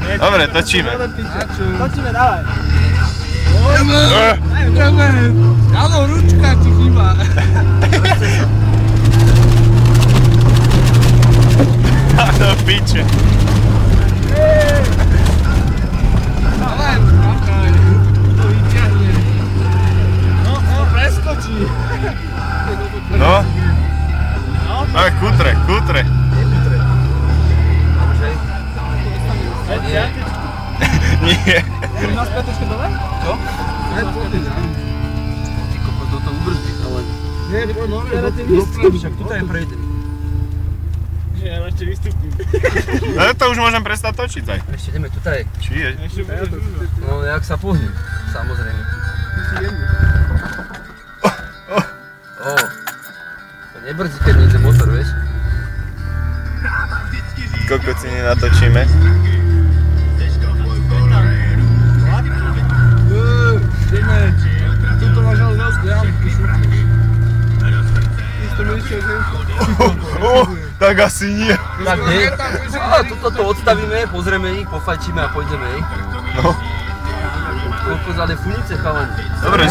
Dobre, točíme. Točíme, dávaj. Ideme. Áno, ručka ti chýba. Do piče. Dávaj, mákaj. To vyťahne. No, preskočí. No. Ale kutre. Nie. Budeš nás Petrške dole? Čo? Ne, poďme. Ty kokos, toto ubrzdí, ale... Nie, poďme, však tuto je prejde. Že ja ešte vystúpim. No to už môžem prestať točiť aj. Ešte ideme tutaj. Či je? Ešte budeš už. No, jak sa pohne, samozrejme. To nebrzdí, keď nejde motor, vieš? Kokoci nenatočíme. Ideme. Tuto máš ale veľkú jamku, šupnú. Isto mi išiel, že... Tak asi nie. Tak nie. A tuto to odstavíme, pozrieme ich, pofajčíme a pôjdeme, hej. No. Koľko ale funice, chalani. Dobre,